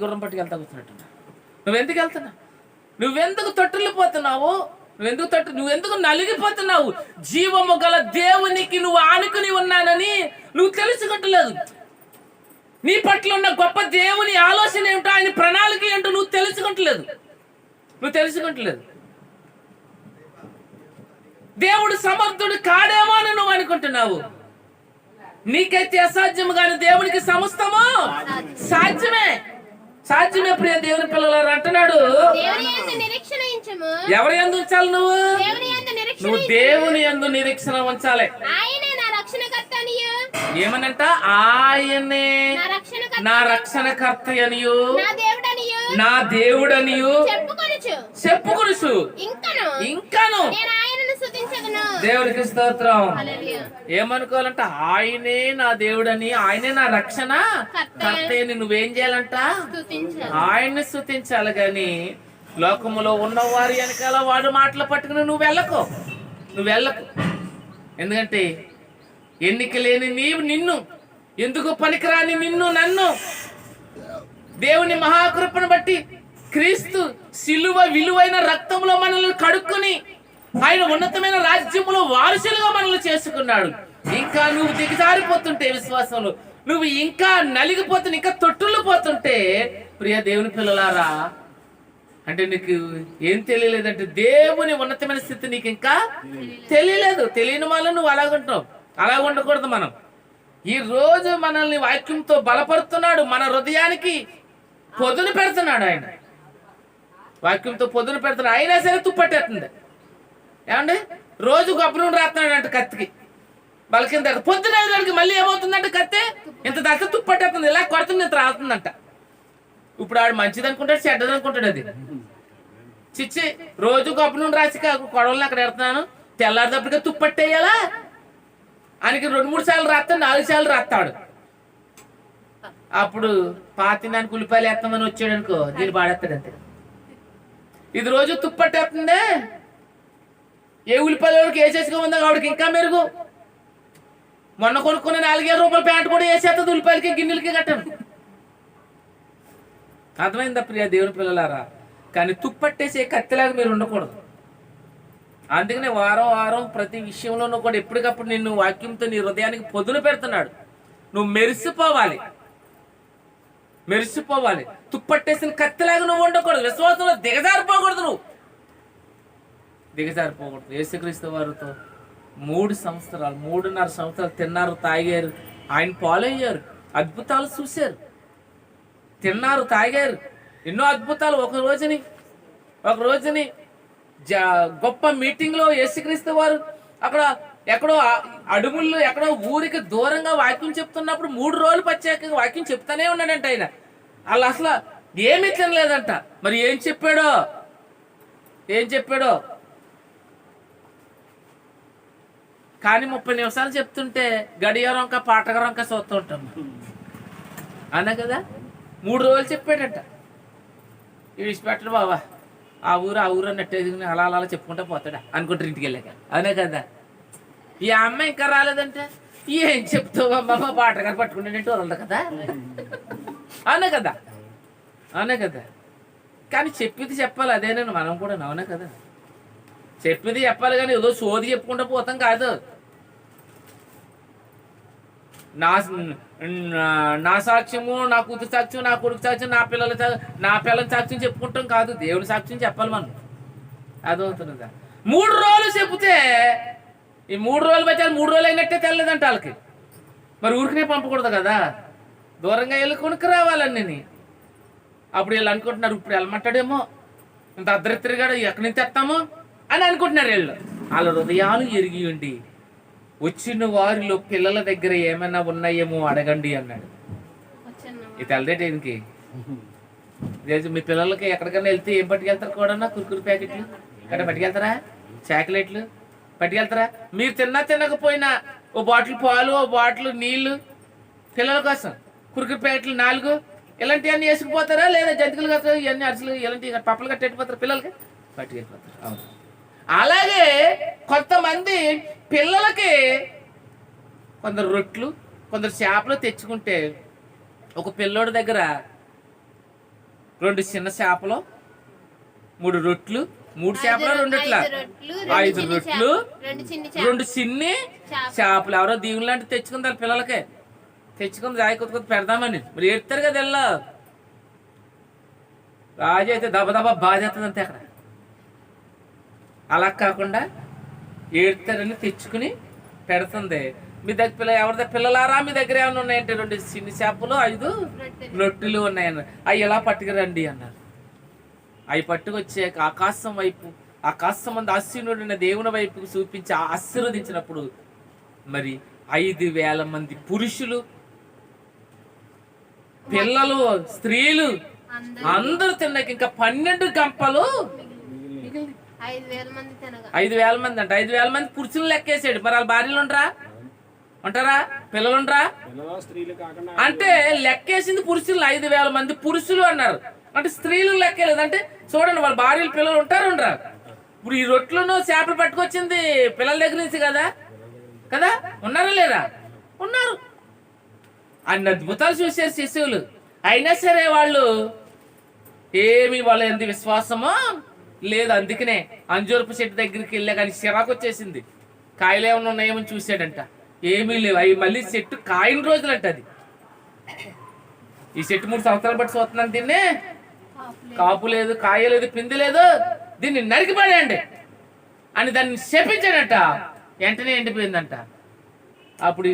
గుర్రం పట్టుకెళ్తా కూర్చున్నట్టున్నా. నువ్వెందుకు వెళ్తున్నావు? నువ్వెందుకు తొట్టుల్లిపోతున్నావు? నువ్వెందుకు నలిగిపోతున్నావు? జీవము గల దేవునికి నువ్వు ఆనుకుని ఉన్నానని నువ్వు తెలుసుకుంటలేదు. నీ పట్ల ఉన్న గొప్ప దేవుని ఆలోచన ఏమిటో, ఆయన ప్రణాళిక ఏంటో నువ్వు తెలుసుకుంటలేదు. దేవుడు సమర్థుడు కాడేమో అని నువ్వు అనుకుంటున్నావు. నీకైతే అసాధ్యము కానీ దేవునికి సమస్తము సాధ్యమే ప్రియ దేవుని పిల్లలు అంటున్నాడు. ఎవరి యందు ఉంచాలి? నువ్వు దేవుని యందు నిరీక్షణ ఉంచాలి. ఏమనంట? ఆయనే నా రక్షణకర్త అనియు నా దేవుడనియు చెప్పుకొనుచు ఇంకను. దేవుడికి స్తోత్రం. ఏమనుకోవాలంట? ఆయనే నా దేవుడని, ఆయనే నా రక్షణ కర్త అని నువ్వేం చేయాలంట? ఆయన్ని స్తుతించాలి. గాని లోకములో ఉన్నవారి వెనకాల వాడు మాటలు పట్టుకుని నువ్వు వెళ్ళకు. ఎందుకంటే ఎన్నిక లేని నిన్ను, ఎందుకు పనికిరాని నన్ను దేవుని మహాకృపను బట్టి క్రీస్తు సిలువ విలువైన రక్తంలో మనల్ని కడుక్కొని ఆయన ఉన్నతమైన రాజ్యములో వారసులుగా మనల్ని చేసుకున్నాడు. ఇంకా నువ్వు దిగజారిపోతుంటే విశ్వాసంలో, నువ్వు ఇంకా నలిగిపోతుంటే, ఇంకా తొట్టులు పోతుంటే, ప్రియ దేవుని పిల్లలారా, అంటే నీకు ఏం తెలియలేదంటే దేవుని ఉన్నతమైన స్థితి నీకు ఇంకా తెలియలేదు. తెలియని వాళ్ళు నువ్వు అలాగుంటావు. అలా ఉండకూడదు. మనం ఈ రోజు మనల్ని వాక్యంతో బలపరుస్తున్నాడు. మన హృదయానికి పొదును పెడుతున్నాడు. ఆయన వాక్యంతో పొదును పెడుతున్నాడు. అయినా సరే తుప్పట్టేస్తుంది. ఏమండి? రోజు గొప్ప నుండి రాస్తున్నాడు అంట కత్తికి బలకింద. పొద్దున ఐదుకి మళ్ళీ ఏమవుతుందంటే కత్తి ఇంత దశ తుప్పట్టేస్తుంది. ఇలా కొడుతుంది, ఇంత రాస్తుందంట. ఇప్పుడు ఆడు మంచిది అనుకుంటాడు, చెడ్డది అనుకుంటాడు. అది చిచ్చి. రోజు గొప్ప నుండి రాసి కొడవలను అక్కడ ఎడుతున్నాను, తెల్లారిదప్పటికే తుప్పట్టేయాలా ఆయనకి 2-3 సార్లు రాస్తాడు, 4 సార్లు రాస్తాడు. అప్పుడు పాతినానికి ఉల్లిపాయలు వేస్తామని వచ్చాడు అనుకో, దీన్ని పాడేస్తాడు అంతే. ఇది రోజు తుప్పట్టేస్తుందే. ఏ ఉల్లిపాయలకి వేసేసుకో ఉందా ఆవిడకి ఇంకా మెరుగు. మొన్న కొనుక్కున్న 4,000 రూపాయల ప్యాంట్ కూడా వేసేస్తుంది ఉల్లిపాయలకి, గిన్నెలకి కట్టాను. అర్థమైందా ప్రియ దేవుని పిల్లలారా? కానీ తుప్పట్టేసే కత్తిలాగా మీరు ఉండకూడదు. అందుకనే వారం ప్రతి విషయంలోనూ కూడా ఎప్పటికప్పుడు నిన్ను వాక్యంతో నీ హృదయానికి పొదును పెడుతున్నాడు. నువ్వు మెరిసిపోవాలి. తుప్పట్టేసిన కత్తిలాగా నువ్వు ఉండకూడదు. విశ్వాసంలో దిగజారిపోకూడదు. యేసుక్రీస్తు వారితో 3.5 సంవత్సరాలు తిన్నారు, తాగారు, ఆయన పాలయ్యారు, అద్భుతాలు చూశారు. తిన్నారు, తాగారు, ఎన్నో అద్భుతాలు. ఒక రోజుని గొప్ప మీటింగ్ లో యేసుక్రీస్తు వారు అక్కడ ఎక్కడో అడుగుల్లో ఎక్కడో ఊరికి దూరంగా వాక్యం చెప్తున్నప్పుడు 3 రోజులు ప్రత్యేకంగా వాక్యం చెప్తానే ఉన్నాడంట. ఆయన వాళ్ళు అసలు ఏమీ తినలేదంట. మరి ఏం చెప్పాడో కానీ 30 నిమిషాలు చెప్తుంటే గడియారంక పాటగరంక చూస్తూ ఉంటాం అన్నా కదా. 3 రోజులు చెప్పాడట. విడిచిపెట్టడు బాబా, ఆ ఊరు అన్నట్టు అలా చెప్పుకుంటా పోతాడా అనుకుంటారు ఇంటికి వెళ్ళాక. అనే కదా. ఈ అమ్మాయి ఇంకా రాలేదంటే ఏం చెప్తావు అమ్మ, పాటగారు పట్టుకుంటానంటే వదలదు కదా. అవునా కదా. కానీ చెప్పింది చెప్పాలి. అదేనండి మనం కూడా. అవునా కదా. చెప్పింది చెప్పాలి కానీ ఏదో సోది చెప్పుకుంటూ పోతాం కాదు. నా సాక్ష్యము, నా కూతురు సాక్ష్యం, నా కొడుకు సాక్ష్యం, నా పిల్లల సాక్ష్యం చెప్పుకుంటాం కాదు. దేవుడి సాక్ష్యం చెప్పాలి మనం. అదవుతున్నదా? 3 రోజులు చెప్తే ఈ 3 రోజులు బచ్చారు. 3 రోజులు అయినట్టే తెల్లదంట వాళ్ళకి. మరి ఊరికనే పంపకూడదు కదా, దూరంగా వెళ్ళి కొనుక్కు రావాలని. అప్పుడు వీళ్ళు అనుకుంటున్నారు, ఇప్పుడు వెళ్ళమంటాడేమో, ఇంత అర్ధరాత్రిగా ఎక్కడి నుంచి తెస్తాము అని అనుకుంటున్నారు వీళ్ళు. వాళ్ళ హృదయాలు ఎరిగి ఉండి వచ్చిన వారిలో పిల్లల దగ్గర ఏమైనా ఉన్నాయేమో అడగండి అన్నాడు. ఇది తెల్లదేంటి? మీ పిల్లలకి ఎక్కడికైనా వెళ్తే ఏం పట్టుకెళ్తారు కూడా? కుర్కురు ప్యాకెట్లు అక్కడ పట్టుకెళ్తారా? చాక్లెట్లు పట్టుకెళ్తారా? మీరు తినకపోయినా ఓ బాటిల్ పాలు, ఓ బాటిల్ నీళ్లు పిల్లల కోసం, కుర్కురు ప్యాకెట్లు 4 ఇలాంటివన్నీ వేసుకుపోతారా? లేదా జంతికలు కట్టారు, ఇవన్నీ అరిసెలు ఇలాంటి పప్పులు కట్టెట్టిపోతారు పిల్లలకి పట్టుకెళ్ళిపోతారు. అవును. అలాగే కొంతమంది పిల్లలకి కొందరు రొట్లు, కొందరు చేపలు తెచ్చుకుంటే ఒక పిల్లోడి దగ్గర 2 చిన్న చేపలు, 3 రొట్లు, 3 చేపలు 2 రొట్ల, 5 రొట్లు, 2 చిన్ని చేపలు. ఎవరో దీవులు లాంటివి తెచ్చుకుందారు పిల్లలకే, తెచ్చుకుని రాయి కొత్త పెడదామని. మరి ఏడుతారు కదా ఇలా. రాజు అయితే దబదబా బాధేస్తుంది అంతే అక్కడ. అలా కాకుండా ఏడుతారని తెచ్చుకుని పెడుతుంది. మీ దగ్గర ఎవరి పిల్లలారా మీ దగ్గర ఏమైనా ఉన్నాయంటే 2 చిన్ని చేపలు, 5 రొట్టెలు ఉన్నాయన్నారు. అవి ఎలా పట్టుకురండి అన్నారు. అవి పట్టుకొచ్చాక ఆకాశం మంది ఆశీనుడైన దేవుని వైపుకు చూపించి ఆశీర్వదించినప్పుడు మరి 5,000 మంది పురుషులు, పిల్లలు, స్త్రీలు అందరూ తిన్నాక ఇంకా 12 గంపలు. 5,000 మంది అంట. 5,000 మంది పురుషులు లెక్కేసాడు. మరి వాళ్ళ భార్యలు ఉంటారా, పిల్లలు ఉండరా అంటే లెక్కేసింది పురుషులు. 5,000 మంది పురుషులు అన్నారు అంటే స్త్రీలు లెక్కలేదు. అంటే చూడండి, వాళ్ళ భార్యలు పిల్లలు ఉండరా. ఇప్పుడు ఈ రొట్లను చేపలు పట్టుకొచ్చింది పిల్లల దగ్గర నుంచి కదా ఉన్నారా లేరా? ఉన్నారు. అన్ని అద్భుతాలు చూశారు శిశువులు. అయినా సరే వాళ్ళు వాళ్ళ ఎంత విశ్వాసమో లేదు. అందుకనే అంజూరపు చెట్టు దగ్గరికి వెళ్ళా కానీ చిరాకు వచ్చేసింది. కాయలు ఏమైనా ఉన్నాయేమని చూశాడంట, ఏమీ లేవు. అవి మళ్ళీ చెట్టు కాయని రోజులంట. అది ఈ చెట్టు 3 సంవత్సరాలు బట్టి చూస్తున్నాను, దీన్నే కాపు లేదు, కాయ లేదు, పిండి లేదు, దీన్ని నరికిపడేయండి అని దాన్ని శపించాడట. వెంటనే ఎండిపోయిందంట. అప్పుడు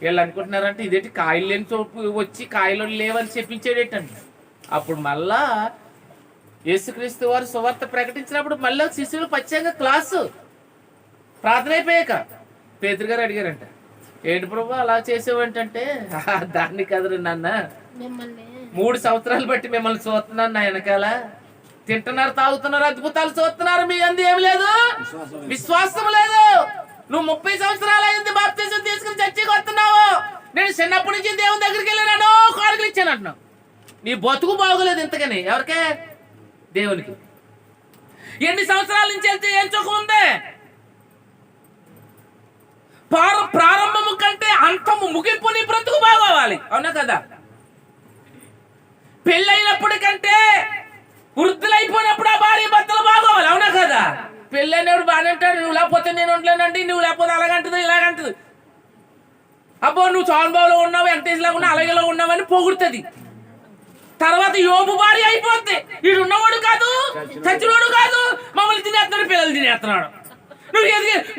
వీళ్ళు అనుకుంటున్నారంటే ఇదేంటి కాయలు లేని చోటు వచ్చి కాయలు లేవని చెప్పించేటండి. అప్పుడు మళ్ళా యేసుక్రీస్తు వారు సువార్త ప్రకటించినప్పుడు మళ్ళీ శిష్యులు ప్రత్యేకంగా క్లాసు ప్రార్థన అయిపోయాక పేతురు గారు అడిగారంట, ఏంటి ప్రభు అలా చేసేవంటే, దాన్ని కదరు నాన్న, 3 సంవత్సరాలు బట్టి మిమ్మల్ని చూస్తున్నాను నా వెనకాల. తింటున్నారు, తాగుతున్నారు, అద్భుతాలు చూస్తున్నారు, మీ అంది ఏమి లేదు, విశ్వాసం లేదు. నువ్వు 30 సంవత్సరాలు అయింది బాప్తిజం తీసుకుని చర్చికి వస్తున్నావు. నేను చిన్నప్పటి నుంచి దేవుని దగ్గరికి వెళ్ళాను, కానుకలు ఇచ్చాను అంటున్నావు. నీ బతుకు బాగోలేదు ఇంతకని. ఎవరికే? దేవునికి. ఎన్ని సంవత్సరాల నుంచి వెళ్తే ఏం సుఖం ఉంది? ప్రారంభము కంటే అంతము ముగింపు నీ బ్రతుకు బాగోవాలి. అవునా కదా? పెళ్ళైనప్పుడు కంటే వృద్ధులైపోయినప్పుడు ఆ భార్య భర్తలు బాగోవాలి. అవునా కదా? పెళ్ళైనప్పుడు బాగానే అంటాడు, నువ్వు లేకపోతే నేను ఉండలేనండి, నువ్వు లేకపోతే అలాగంటది ఇలాగంటది. అబ్బో నువ్వు చాన్బాబులో ఉన్నావు, వెంకటేశ్వరలాగా ఉన్నావు, అలాగేలా ఉన్నావు అని పొగుడుతుంది. తర్వాత యోబు భార్య అయిపోద్ది, వీడు ఉన్నవాడు కాదు, చచ్చినోడు కాదు, మమ్మల్ని తినేస్తున్నాడు, పిల్లలు తినేస్తున్నాడు.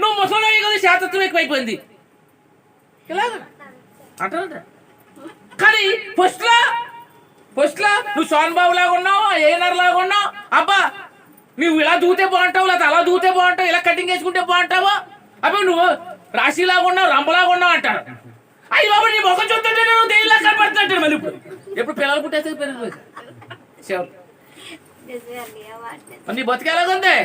నువ్వు ముసలి కదా, శాతత్వం ఎక్కువైపోయింది ఇలాగ అంటారంట. కానీ ఫస్ట్ లా నువ్వు సోన్ బాబు లాగా ఉన్నావు, ఏనర్ లాగా ఉన్నావు. అబ్బా నువ్వు ఇలా దూతే బాగుంటావు, లేదా అలా దూతే బాగుంటావు, ఇలా కటింగ్ వేసుకుంటే బాగుంటావు. అబ్బా నువ్వు రాశిలాగా ఉన్నావు, రంపలాగా ఉన్నావు అంటారు. అయ్యి బాబు నీ ముఖం చూస్తుంటే నువ్వు దేనిలా కనపడుతుంటాడు. మళ్ళీ ఇప్పుడు పిల్లలు పుట్టేస్తే పెరిగిపోయి నీ బతికేలాగుంది.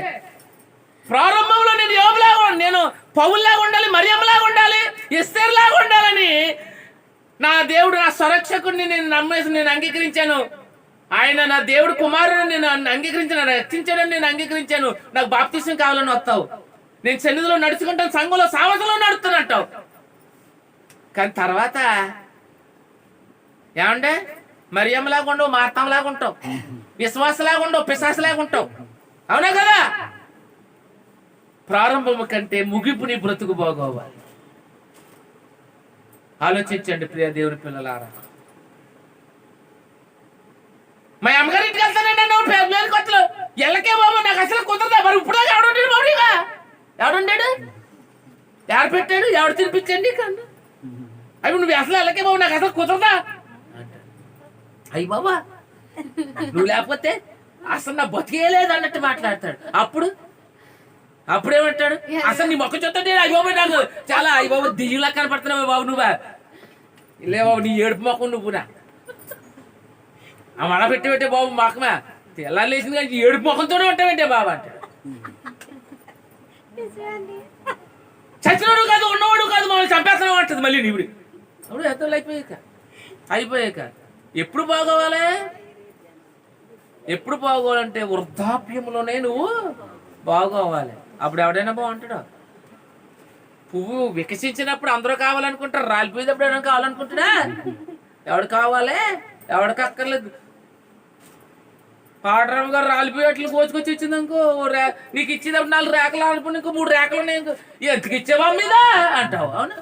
ప్రారంభంలో నేను యోబులాగా, నేను పౌల్లాగా ఉండాలి, మరియమ్మలాగా ఉండాలి, ఎస్తేర్లాగా ఉండాలని నా దేవుడు, నా సంరక్షకుడిని నేను నమ్మేసి నేను అంగీకరించాను. ఆయన నా దేవుడు కుమారుని నేను అంగీకరించాను, రక్షించాడని నేను అంగీకరించాను. నాకు బాప్తిసం కావాలని వస్తావు. నేను సన్నిధిలో నడుచుకుంటాను, సంఘంలో సావసంలో నడుస్తున్నట్టావు. కానీ తర్వాత ఏమంటే మరియమ్మలాగా ఉండవు, మార్తంలాగా ఉంటావు, విశ్వాసలాగా ఉండవు, పిశాసలాగా ఉంటావు. అవునా కదా? ప్రారంభము కంటే ముగింపు నీ బ్రతుకు బాగోవాలి. ఆలోచించండి ప్రియ దేవుని పిల్లలారా. మా అమ్మగారి ఇంటికి వెళ్తానండి కొత్తలు ఎల్లకే బాబు, నాకు అసలు కుదరదా. మరి ఇప్పుడు ఎవడుంటాడు బాబుగా? ఎవడుంటాడు? ఎవరు పెట్టాడు? ఎవడు తినిపించండి కన్నా? అవి నువ్వు అసలు ఎల్లకే బాబు, నాకు అసలు కుదరదా. అయ్యి బాబా నువ్వు లేకపోతే అసలు నా బతికేయలేదు అన్నట్టు మాట్లాడతాడు. అప్పుడేమంటాడు? అసలు నీ మొక్క చూస్తే అయ్యి బాబు నాకు చాలా అయ్యి బాబు దియ్యులా కనపడుతున్నావు బాబు, నువ్వా లే బాబు, నీ ఏడుపు మొక్క నువ్వునా ఆ మడ పెట్టే బాబు మొక్కమా తెల్లారి లేచింది కానీ ఏడుపు మొక్కలతోనే ఉంటావేంటే బాబు అంటాడు. చచ్చినోడు కాదు, ఉన్నవాడు కాదు, మమ్మల్ని చంపేస్తున్నావు అంటది మళ్ళీ నీవుడు. అప్పుడు ఎత్తలు అయిపోయాక ఎప్పుడు బాగోవాలి? ఎప్పుడు బాగోవాలంటే వృద్ధాప్యంలోనే నువ్వు బాగోవాలి. అప్పుడు ఎవడైనా బాగుంటాడు. పువ్వు వికసించినప్పుడు అందరూ కావాలనుకుంటారు, రాలిపోయేటప్పుడు ఎవరైనా కావాలనుకుంటాడా? ఎవడు కావాలి? ఎవడికి అక్కర్లేదు. ఆర్డర్ గారు రాలిపోయేట్లు కోసుకొచ్చి ఇచ్చింది అనుకో, నీకు ఇచ్చేటప్పుడు 4 రేకలు ఆడిపోయి ఇంకో 3 రేకలు ఉన్నాయి ఇంకో, ఎందుకు ఇచ్చావా మీద అంటావు. అవునా,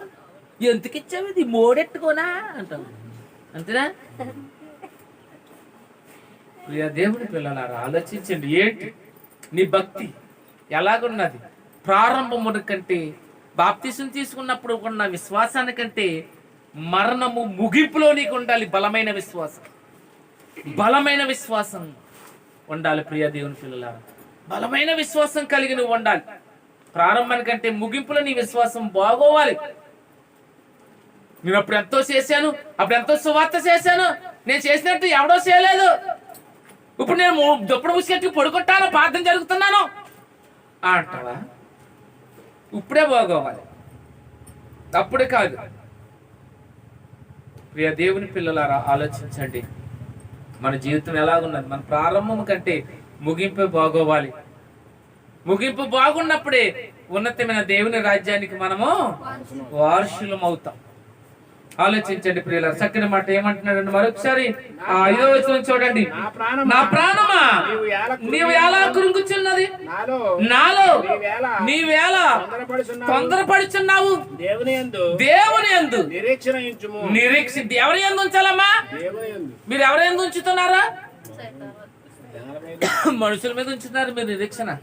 ఎందుకు ఇచ్చావు ఇది మోడెట్టుకోనా అంటావు. అంతేనా? ప్రియ దేవుని పిల్లలారా, ఆలోచించండి. ఏంటి నీ భక్తి ఎలాగున్నది? ప్రారంభము కంటే, బాప్తిసం తీసుకున్నప్పుడు ఉన్న విశ్వాసానికంటే మరణము ముగింపులో నీకు ఉండాలి బలమైన విశ్వాసం. బలమైన విశ్వాసం ఉండాలి ప్రియ దేవుని పిల్లలారా. బలమైన విశ్వాసం కలిగి నువ్వు ఉండాలి. ప్రారంభానికంటే ముగింపులో నీ విశ్వాసం బాగోవాలి. నేను అప్పుడు ఎంతో చేశాను, అప్పుడు ఎంతో సువార్త చేశాను, నేను చేసినట్టు ఎవడో చేయలేదు, ఇప్పుడు నేను దుప్పుడు ముసుకెట్టి పడుకుంటాను, ప్రార్థన జరుగుతున్నాను అంటావా? ఇప్పుడే బాగోవాలి, అప్పుడే కాదు. ప్రియ దేవుని పిల్లలారా, ఆలోచించండి. మన జీవితం ఎలాగున్నది? మన ప్రారంభం కంటే ముగింపు బాగోవాలి. ముగింపు బాగున్నప్పుడే ఉన్నతమైన దేవుని రాజ్యానికి మనము వారసులం అవుతాం. ఆలోచించండి ప్రియులారా. చక్కని మాట ఏమంటున్నాడండి మరొకసారి 5వ వచనం చూడండి. నా ప్రాణమా నీవు ఎలా కృంగుచున్నది, నాలో నీవేళ తొందరపడుచున్నావు. దేవుని యందు నిరీక్ష. ఎవరి యందు ఉంచాలమ్మా? మీరు ఎవరి యందు ఉంచుతున్నారా? మనుషుల మీద ఉంచుతున్నారు మీరు నిరీక్షణ.